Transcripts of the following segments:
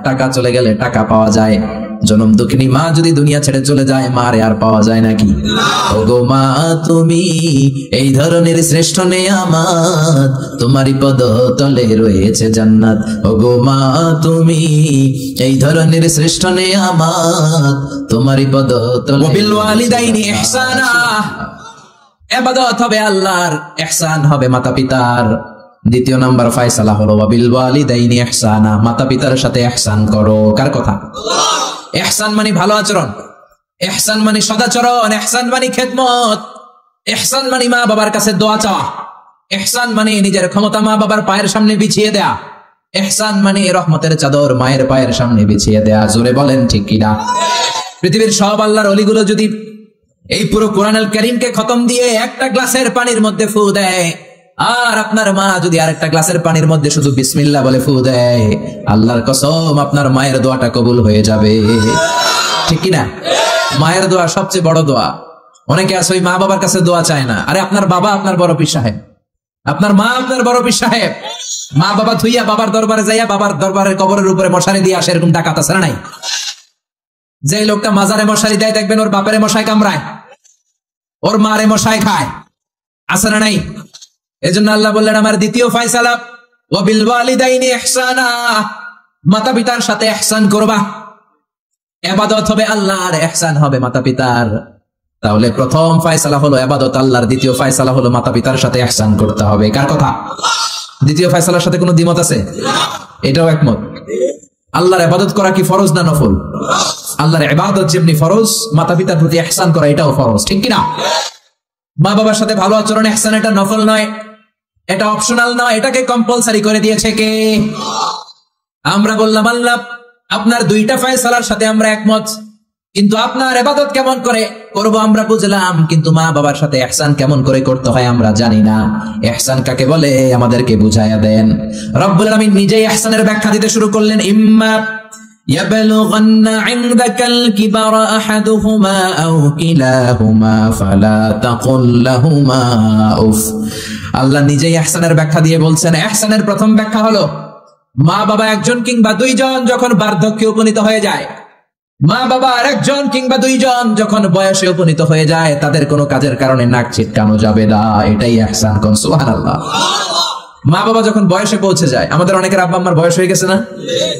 টাকা চলে গেলে টাকা পাওয়া যায়, জনম দুঃখিনী মা যদি দুনিয়া ছেড়ে চলে যায় মারে আর পাওয়া যায় নাকি? ওগো মা তুমি এই ধরনের শ্রেষ্ঠ নেয়ামত, তোমারই পদ তলে রয়েছে জান্নাত। ওগো মা তুমি এই ধরনের শ্রেষ্ঠ নেয়ামত, তোমারই পদ তলে। বিল ওয়ালিদাইনি ইহসানা, ইবাদত হবে আল্লাহর, ইহসান হবে মাতা পিতার। দ্বিতীয় নাম্বার ফয়সালা হলো বিল ওয়ালিদাইনি ইহসানা, মাতা পিতার সাথে ইহসান করো। কার কথা? ইহসান মানে ভালো আচরণ, ইহসান মানে সদাচরণ, ইহসান মানে খেদমত, ইহসান মানে মা বাবার কাছে দোয়া চাওয়া, ইহসান মানে নিজের ক্ষমতা মা বাবার পায়ের সামনে বিছিয়ে দেয়া, ইহসান মানে রহমতের চাদর মায়ের পায়ের সামনে বিছিয়ে দেয়া। জোরে বলেন ঠিক কিনা? পৃথিবীর সব আল্লাহর ওলিগুলো যদি এই পুরো কোরআনুল কারীমকে খতম দিয়ে একটা গ্লাসের পানির মধ্যে ফু দেয়, আর আপনার মা যদি আরেকটা গ্লাসের পানির মধ্যে শুধু বিসমিল্লাহ বলে ফু দেয়, আল্লাহর কসম আপনার মায়ের দোয়াটা কবুল হয়ে যাবে। ঠিক কিনা? মায়ের দোয়া সবচেয়ে বড় দোয়া। অনেকে আছে ওই মা বাবার কাছে দোয়া চায় না। আরে আপনার বাবা আপনার বড় পীর সাহেব, আপনার মা আপনার বড় পীর সাহেব। মা বাবা থুইয়া বাবার দরবারে যাইয়া বাবার দরবারের কবরের উপরে মশারি দিয়ে আসে, এরকম ডাকাত আছে না নাই? যে লোকটা মাজারে মশারি দেয় দেখবেন ওর বাপের মশাই কামড়ায়, ওর মারে মশাই খায়, আছে না নাই? এজন্য আল্লাহ বললেন আমার দ্বিতীয় ফয়সালা ওয়া বিল ওয়ালিদাইনি ইহসানা, মাতা পিতার সাথে ইহসান করবা। ইবাদত হবে আল্লাহর, ইহসান হবে মাতা পিতার। তাহলে প্রথম ফয়সালা হলো ইবাদত আল্লাহর, দ্বিতীয় ফয়সালা হলো মাতা পিতার সাথে ইহসান করতে হবে। কার কথা? দ্বিতীয় ফয়সালার সাথে কোনো দ্বিমত আছে? এটাও একমত। আল্লাহর ইবাদত করা কি ফরজ না নফল? আল্লাহর ইবাদত যেমনি ফরজ, মাতা পিতার প্রতি ইহসান করা এটাও ফরজ। ঠিক কিনা? মা বাবার সাথে ভালো আচরণ ইহসান, এটা নফল নয়, এটা অপশনাল নয়, এটাকে কম্পালসারি করে দিয়েছে কে? আমরা বললাম আল্লাহ। আপনার দুইটা ফয়সালার সাথে আমরা একমত, কিন্তু আপনার ইবাদত কেমন করে করব আমরা বুঝলাম, কিন্তু মা বাবার সাথে ইহসান কেমন করে করতে হয় আমরা জানি না। ইহসান কাকে বলে আমাদেরকে বুঝাইয়া দেন। রব্বুল আলামিন নিজেই ইহসানের ব্যাখ্যা দিতে শুরু করলেন। ইম্মা ইয়াবলুগান্না ইনদাকাল কিবারা আহাদুহুমা আও কিলাহুমা ফালা তাকুল লাহুমা উফ। আল্লাহ নিজেই ইহসানের ব্যাখ্যা দিয়ে বলছেন, ইহসানের প্রথম ব্যাখ্যা হলো মা বাবা একজন কিংবা দুইজন যখন বার্ধক্যে উপনীত হয়ে যায়, মা বাবা আর একজন কিংবা দুইজন যখন বয়সে উপনীত হয়ে যায়, তাদের কোনো কাজের কারণে নাক ছিটকানো যাবে না, এটাই ইহসান। কোন সুবহানাল্লাহ। মা বাবা যখন বয়সে পৌঁছে যায়, আমাদের অনেকের আব্বা আম্মার বয়স হয়ে গেছে না?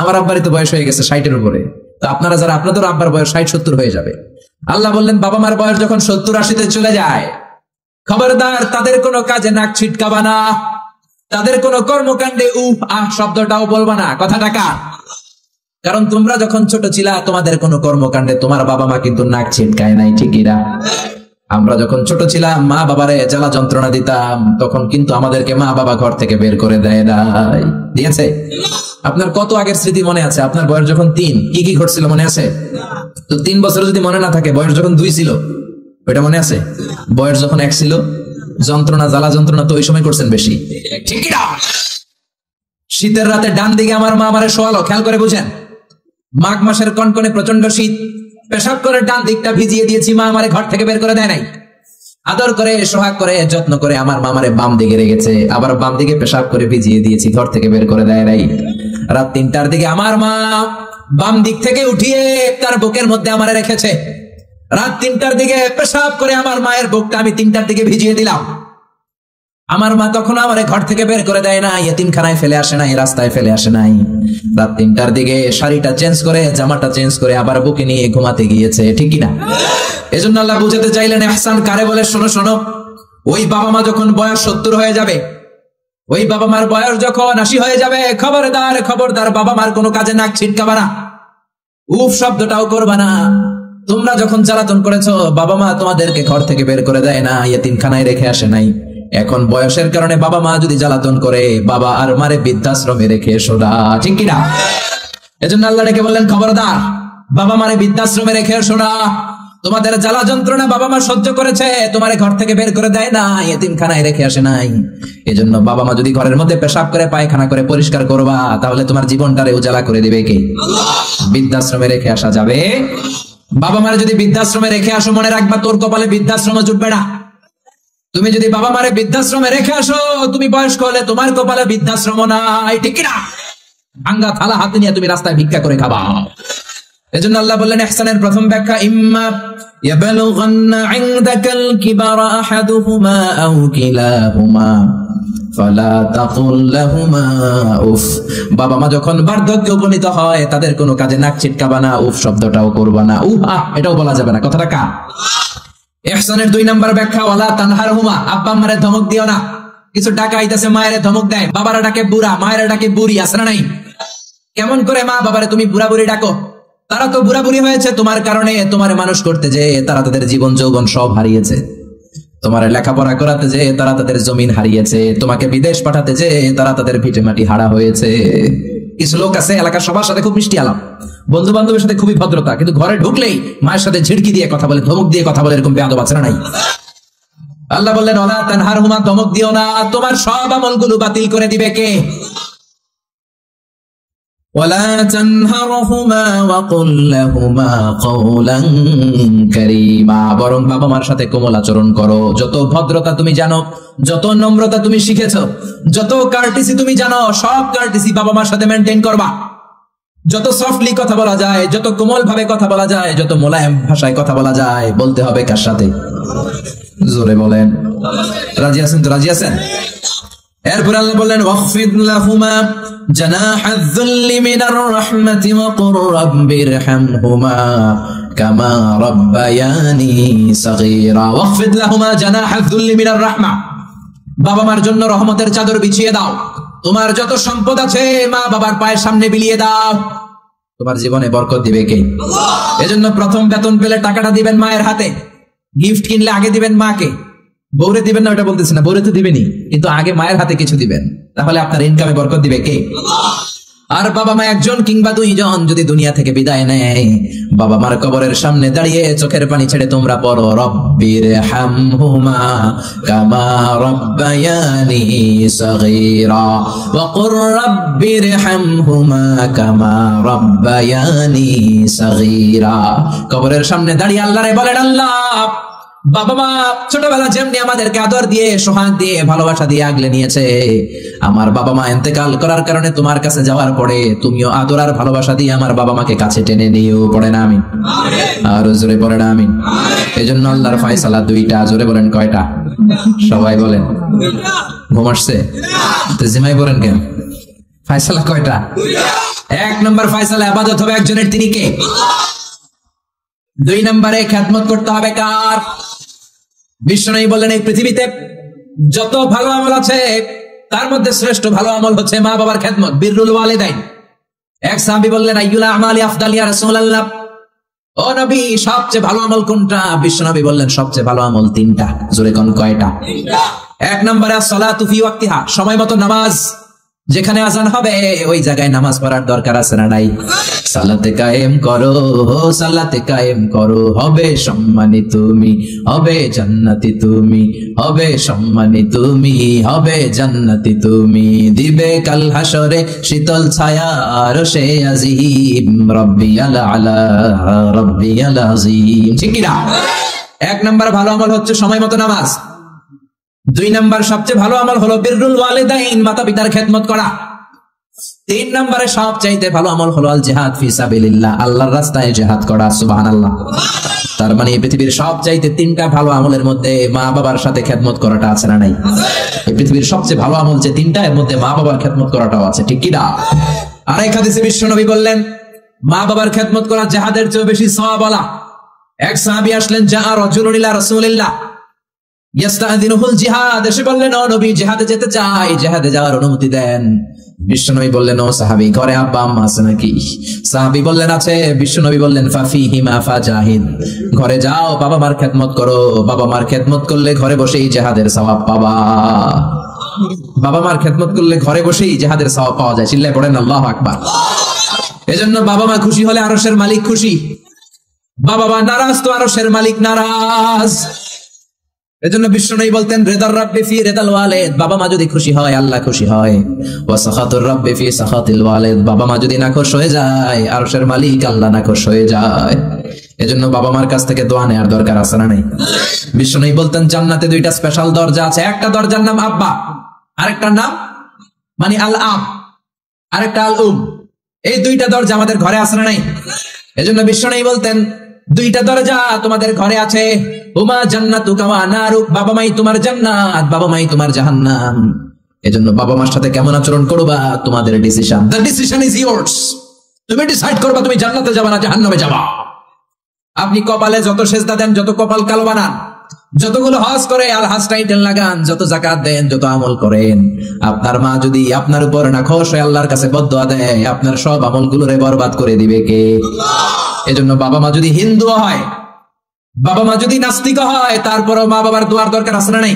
আমার আব্বারই তো বয়স হয়ে গেছে 60-এর উপরে। তো আপনারা যারা, আপনাদের আব্বার বয়স 60-70 হয়ে যাবে। আল্লাহ বললেন বাবা মার বয়স যখন 70-80-তে চলে যায়, খবরদার তাদের কোনো কাজে নাক ছিটকাবা না, তাদের কোনো কর্মকাণ্ডে উফ আহ শব্দটাও বলবা না। কথাটা কার? কারণ তোমরা যখন ছোট ছিলা তোমাদের কোনো কর্মকাণ্ডে তোমার বাবা মা কিন্তু নাক ছিটকায় নাই। ঠিকই না? আমরা যখন ছোট ছিলাম মা বাবারে জ্বালা যন্ত্রণা দিতাম, তখন কিন্তু আমাদেরকে মা বাবা ঘর থেকে বের করে দেয় নাই। দিয়েছে? আপনার কত আগের স্মৃতি মনে আছে? আপনার বয়স যখন 3 কি কি ঘটছিল মনে আছে? তো 3 বছর যদি মনে না থাকে, বয়স যখন 2 ছিল ওইটা মনে আছে? বয়স যখন 1 ছিল, যন্ত্রণা জ্বালা যন্ত্রণা তো ওই সময় করছেন বেশি। ঠিক না? শীতের রাতে ডান দিকে আমার মা আমারে শোয়ালো, খেয়াল করে বুঝেন। মাঘ মাসের কনকনে প্রচন্ড শীত, পেশাব করে ডান দিকটা ভিজিয়ে দিয়েছি, মা আমারে ঘর থেকে বের করে দেয় নাই। আদর করে সোহাগ করে যত্ন করে আমার মা আমারে বাম দিকে রেখেছে, আবার বাম দিকে পেশাব করে ভিজিয়ে দিয়েছি, ঘর থেকে বের করে দেয় নাই। রাত 3টার দিকে আমার মা বাম দিক থেকে উঠিয়ে তার বুকের মধ্যে আমারে রেখেছে। রাত 3টার দিকে পেশাব করে আমার মায়ের বুকটা আমি 3টার দিকে ভিজিয়ে দিলাম। আমার মা তখন আমারে ঘর থেকে বের করে দেয় না, ইতিমখানায় ফেলে আসে নাই, রাস্তায় ফেলে আসে নাই। রাত 3টার দিকে শাড়িটা চেঞ্জ করে জামাটা চেঞ্জ করে আবার বুকে নিয়ে ঘুমাতে গিয়েছে। ঠিক কিনা? এজন্য আল্লাহ বুঝাতে চাইলেন ইহসান কারে বলে। শোনো শোনো, ওই বাবা মা যখন বয়স 70 হয়ে যাবে, ওই বাবা মার বয়স যখন 80 হয়ে যাবে, খবরদার খবরদার বাবা মার কোনো কাজে নাক ছিটকাবা না, উফ শব্দটাও করবা না। তোমরা যখন জ্বালাতন করেছো, বাবা মা তোমাদেরকে ঘর থেকে বের করে দেয় না, ইতিমখানায় রেখে আসে নাই। এখন বয়সের কারণে বাবা মা যদি জ্বালাতন করে, বাবা আর মারে বৃদ্ধাশ্রমে রেখে এসো না। ঠিক কিনা? এজন্য আল্লাহ ডেকে বললেন খবরদার বাবা মারে বৃদ্ধাশ্রমে রেখে এসো না। তোমাদের জ্বালা যন্ত্রণা বাবা মা সহ্য করেছে, তোমারে ঘর থেকে বের করে দেয় না, ইতিমখানায় রেখে আসে নাই। এজন্য বাবা মা যদি ঘরের মধ্যে পেশাব করে পায়খানা করে পরিষ্কার করবা, তাহলে তোমার জীবনটারে উজালা করে দিবে কে? বৃদ্ধাশ্রমে রেখে আসা যাবে? বাবা মারে যদি বৃদ্ধাশ্রমে রেখে আসো, মনে রাখবা তোর কপালে বৃদ্ধাশ্রম জুটবে না। তুমি যদি বাবা মারে বৃদ্ধাশ্রমে রেখে আসো, তুমি বয়স্ক হলে তোমার কপালে বৃদ্ধাশ্রম নাই। ঠিক না? ভাঙ্গা থালা হাতে নিয়ে তুমি রাস্তায় ভিক্ষা করে খাবা। এজন্য আল্লাহ বললেন ইহসানের প্রথম ব্যাখ্যা, ইম্মা ইয়াবলুগান্না ইনদাকাল কিবারা আহাদুহুমা আও কিলাহুমা ফালা তাকুল লাহুমা উফ। বাবা মা যখন বার্ধক্যে উপনীত হয় তাদের কোনো কাজে নাক ছিটকাবা না, উফ শব্দটাও করবা না, উফ আহ এটাও বলা যাবে না। কথাটা কার? ইহসানের 2 নম্বর ব্যাখ্যা, ওয়ালা তানহারহুমা, আব্বা আম্মারে ধমক দিও না। কিছু টাকা আইতাছে মায়েরে ধমক দেয়, বাবারা ডাকে বুড়া, মায়েরা ডাকে বুড়ি, আছে না নাই? কেমন করে মা বাবারে তুমি বুড়া বুড়ি ডাকো? তারা তো বুড়া বুড়ি হয়েছে তোমার কারণে। তোমার মানুষ করতে যে তারা তাদের জীবন যৌবন সব হারিয়েছে, তোমার লেখাপড়া করাতে যে তারা তাদের জমিন হারিয়েছে, তোমাকে বিদেশ পাঠাতে যে তারা তাদের ভিটে মাটি হারা হয়েছে। কিছু লোক আছে এলাকার সবার সাথে খুব মিষ্টি আলাপ, বন্ধু বান্ধবের সাথে খুবই ভদ্রতা, কিন্তু ঘরে ঢুকলেই মায়ের সাথে ঝিড়কি দিয়ে কথা বলে, ধমক দিয়ে কথা বলে, এরকম বেয়াদব আছে না নাই? আল্লাহ বললেন ওয়ালা তানহারহুমা, ধমক দিও না, তোমার সব আমলগুলো বাতিল করে দিবে কে? ওয়ালা তানহারহুমা ওয়া কুল লাহুমা কওলান কারীমা, বরং বাবা মার সাথে কোমল আচরণ করো। যত ভদ্রতা তুমি জানো, যত নম্রতা তুমি শিখেছো, যত কার্টিসি তুমি জানো, সব কার্টিসি বাবা মার সাথে মেইনটেইন করবা। যত সফটলি কথা বলা যায়, যত কোমল ভাবে কথা বলা যায়, যত মোলায়েম ভাষায় কথা বলা যায়, বলতে হবে কার সাথে? জোরে বলেন রাজি আছেন তো? রাজি আছেন? এরপর আল্লাহ বললেন ওয়াখফিদ লাহুমা জানাহায যুল্লি মিনার রাহমাতি ওয়া কুর রাব্বিরহামহুমা কামা রাব্বায়ানি সাগীরা। ওয়াখফিদ লাহুমা জানাহায যুল্লি মিনার রাহমা, বাবা মার জন্য রহমতের চাদর বিছিয়ে দাও। তোমার যত সম্পদ আছে মা বাবার পায়ের সামনে বিলিয়ে দাও, তোমার জীবনে বরকত দিবে কে? আল্লাহ। এজন্য প্রথম বেতন পেলে টাকাটা দিবেন মায়ের হাতে, গিফট কিনলে আগে দিবেন মাকে। বউরে দিবেন না ওটা বলতেছি না, বউরে তো দিবেনই, কিন্তু আগে মায়ের হাতে কিছু দিবেন, তাহলে আপনার ইনকামে বরকত দিবে কে? আল্লাহ। আর বাবা মা একজন কিংবা 2 জন যদি দুনিয়া থেকে বিদায় নেয়, বাবা মার কবরের সামনে দাঁড়িয়ে চোখের পানি ছেড়ে তোমরা পড়ো রব্বিরহামহুমা কামা রাব্বায়ানি সাগীরা ওয়া কুর রাব্বিরহামহুমা কামা রাব্বায়ানি সাগীরা। কবরের সামনে দাঁড়িয়ে আল্লাহরে বলেন, আল্লাহ বাবা মা ছোটবেলা যেমনি আমাদেরকে আদর দিয়ে, সোহাগ দিয়ে, ভালোবাসা দিয়ে আগলে নিয়েছে, আমার বাবা মা ইন্তেকাল করার কারণে তোমার কাছে যাওয়ার পরে তুমিও আদর আর ভালোবাসা দিয়ে আমার বাবা মাকে কাছে টেনে নিও। পড়ে না আমিন? আর জোরে পড়ে না আমিন? এজন্য আল্লাহর ফয়সালা 2টা। জোরে বলেন কয়টা? সবাই বলেন। ঘুম আসছে তো জিমাই বলেন কেন? ফয়সালা কয়টা? 1 নম্বর ফয়সালা ইবাদত হবে একজনের, তিনি কে? 2 নম্বরে খেদমত করতে হবে কার? বিশ্বনবী বললেন এই পৃথিবীতে যত ভালো আমল আছে তার মধ্যে শ্রেষ্ঠ ভালো আমল হচ্ছে মা বাবার খেদমত, বিররুল ওয়ালিদাইন। এক সাহাবী বললেন আইয়ুল আমালি আফদাল ইয়া রাসূলুল্লাহ, ও নবী সবচেয়ে ভালো আমল কোনটা? বিশ্বনবী বললেন সবচেয়ে ভালো আমল 3টা। জোরে কোন কয়টা? 1 নম্বরে সালাতু ফি ওয়াক্তিহা, সময় মতো নামাজ। যেখানে আজান হবে ওই জায়গায় নামাজ পড়ার দরকার আছে না নাই? সালাতে কায়েম করো, সালাতে কায়েম করো, হবে সম্মানী তুমি, হবে জান্নাতি তুমি, হবে সম্মানী তুমি, হবে জান্নাতি তুমি, দিবে কাল হাসরে শীতল ছায়া আরশে আজিম, রব্বিয়াল আলা রব্বিয়াল আযীম। ঠিক কি না? 1 নম্বর ভালো আমল হচ্ছে সময় মতো নামাজ। 2 নম্বর সবচেয়ে ভালো আমল হলো বিররুল ওয়ালিদাইন, মাতা পিতার খেদমত করা। 3 নম্বরে সবচাইতে ভালো আমল হলো আল জিহাদ ফি সাবিলিল্লাহ, আল্লাহর রাস্তায় জিহাদ করা। সুবহানাল্লাহ। তার মানে এই পৃথিবীর সবচাইতে 3টা ভালো আমলের মধ্যে মা বাবার সাথে খেদমত করাটা আছে না নাই? এই পৃথিবীর সবচেয়ে ভালো আমল যে 3টা, এর মধ্যে মা বাবার খেদমত করাটাও আছে। ঠিক কি না? আরেক হাদিসে বিশ্বনবী বললেন মা বাবার খেদমত করা জিহাদের চেয়ে বেশি সওয়াবওয়ালা। এক সাহাবী আসলেন, যা রাজুলুন ইলা রাসূলিল্লাহ ইয়াস্তাযিনুহুল জিহাদ, এসে বললেন ও নবী জিহাদে যেতে চাই, জিহাদে যাওয়ার অনুমতি দেন। বিশ্বনবী বললেন ও সাহাবী ঘরে আব্বা আম্মা আছে নাকি? সাহাবী বললেন আছে। বিশ্বনবী বললেন ফাফিহিমা ফাজাহিদ, ঘরে যাও বাবা মার খেদমত করো, বাবা মার খেদমত করলে ঘরে বসেই জিহাদের সওয়াব পাবা। বাবা মার খেদমত করলে ঘরে বসেই জিহাদের সওয়াব পাওয়া যায়। চিল্লায় পড়েন আল্লাহু আকবার। এজন্য বাবা মা খুশি হলে আরশের মালিক খুশি, বাবা মা নারাজ তো আরশের মালিক নারাজ। এজন্য বিশ্বনবী বলতেন রিদার রাব্বি ফি রিদাল ওয়ালিদ, বাবা মা যদি খুশি হয় আল্লাহ খুশি হয়। ওয়া সাখাতুর রাব্বি ফি সাখাতিল ওয়ালিদ, বাবা মা যদি নাখুশ হয়ে যায় আরশের মালিক আল্লাহ নাখুশ হয়ে যায়। এজন্য বাবা মার কাছ থেকে দোয়া নেওয়ার দরকার আছে না নাই? বিশ্বনবী বলতেন জান্নাতে 2টা স্পেশাল দরজা আছে, একটা দরজার নাম আব্বা, আরেকটার নাম মানে আল আব। আরেকটা আল এই দুইটা দরজা আমাদের ঘরে আছে না নাই? এজন্য বিশ্ব নেই বলতেন দুইটা দরজা তোমাদের ঘরে আছে, হুমা জান্নাতুকা ওয়া নারুক, বাবা মাই তোমার জান্নাত, বাবা মাই তোমার জাহান্নাম। এজন্য বাবা মার সাথে কেমন আচরণ করবা তোমাদের decision, the decision is years. তুমি ডিসাইড করবা তুমি জান্নাতে যাবা না জাহান্নামে যাবা। আপনি কপালে যত সেজদা দেন, যত কপাল কালো বানান, যতগুলো হজ করে আল হাজ টাইটেল লাগান, যত যাকাত দেন, যত আমল করেন, আপনার মা যদি আপনার উপর নাখোশ হয়ে আল্লাহর কাছে বদদুয়া দেয়, আপনার সব আমলগুলোরে বরবাদ করে দিবে কে? এজন্য বাবা মা যদি হিন্দু হয়, বাবা মা যদি নাস্তিক হয়, তারপরও মা বাবার দোয়ার দরকার আছে না নাই?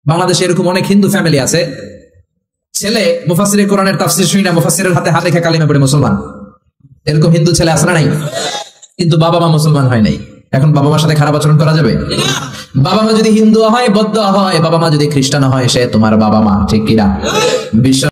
বাংলাদেশে এরকম অনেক হিন্দু ফ্যামিলি আছে, ছেলে মুফাসসিরে কোরআনের তাফসীর শুনে মুফাসসিরের হাতে হাত রেখে কালিমা পড়ে মুসলমান। এরকম হিন্দু ছেলে আছে না নাই? কিন্তু বাবা মা মুসলমান হয় নাই। এখন বাবা মার সাথে খারাপ আচরণ করা যাবে? বাবা মা যদি হিন্দু হয়, বৌদ্ধ হয়, বাবা মা যদি খ্রিস্টান হয়, সে তোমার বাবা মা, ঠিক কিনা? বিশ্ব